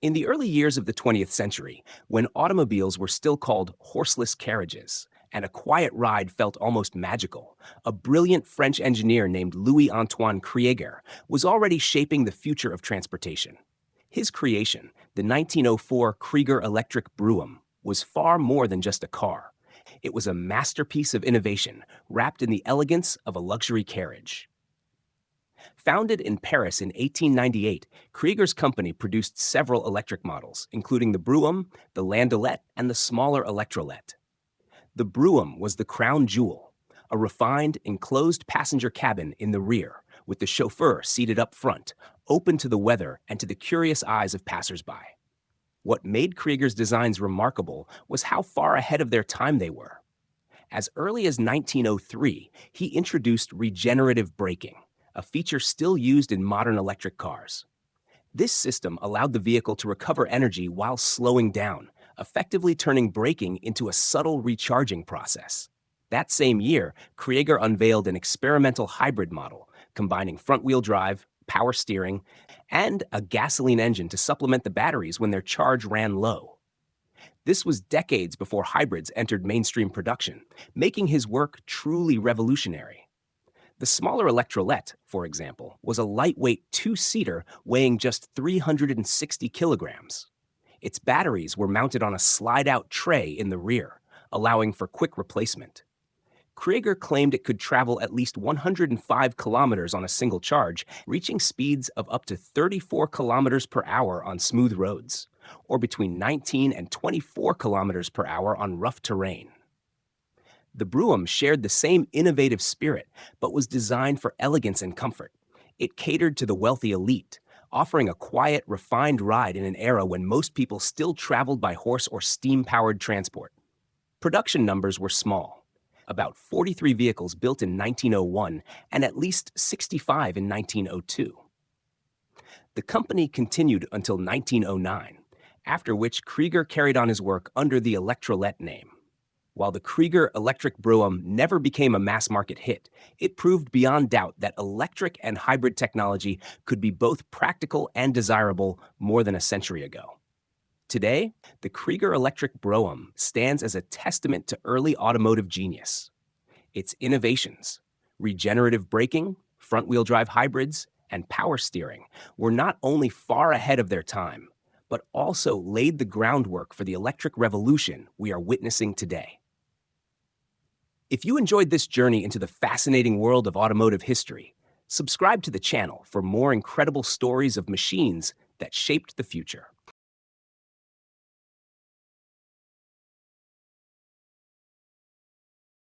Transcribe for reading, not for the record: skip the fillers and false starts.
In the early years of the 20th century, when automobiles were still called horseless carriages, and a quiet ride felt almost magical, a brilliant French engineer named Louis-Antoine Krieger was already shaping the future of transportation. His creation, the 1904 Krieger electric Brougham, was far more than just a car. It was a masterpiece of innovation wrapped in the elegance of a luxury carriage. Founded in Paris in 1898, Krieger's company produced several electric models, including the Brougham, the Landaulet, and the smaller Electrolet. The Brougham was the crown jewel, a refined, enclosed passenger cabin in the rear, with the chauffeur seated up front, open to the weather and to the curious eyes of passersby. What made Krieger's designs remarkable was how far ahead of their time they were. As early as 1903, he introduced regenerative braking, a feature still used in modern electric cars. This system allowed the vehicle to recover energy while slowing down, effectively turning braking into a subtle recharging process. That same year, Krieger unveiled an experimental hybrid model, combining front-wheel drive, power steering, and a gasoline engine to supplement the batteries when their charge ran low. This was decades before hybrids entered mainstream production, making his work truly revolutionary. The smaller Electrolet, for example, was a lightweight two-seater weighing just 360 kilograms. Its batteries were mounted on a slide-out tray in the rear, allowing for quick replacement. Krieger claimed it could travel at least 105 kilometers on a single charge, reaching speeds of up to 34 kilometers per hour on smooth roads, or between 19 and 24 kilometers per hour on rough terrain. The Brougham shared the same innovative spirit, but was designed for elegance and comfort. It catered to the wealthy elite, offering a quiet, refined ride in an era when most people still traveled by horse or steam-powered transport. Production numbers were small, about 43 vehicles built in 1901 and at least 65 in 1902. The company continued until 1909, after which Krieger carried on his work under the Electrolet name. While the Krieger electric Brougham never became a mass-market hit, it proved beyond doubt that electric and hybrid technology could be both practical and desirable more than a century ago. Today, the Krieger electric Brougham stands as a testament to early automotive genius. Its innovations, regenerative braking, front-wheel drive hybrids, and power steering were not only far ahead of their time, but also laid the groundwork for the electric revolution we are witnessing today. If you enjoyed this journey into the fascinating world of automotive history, subscribe to the channel for more incredible stories of machines that shaped the future.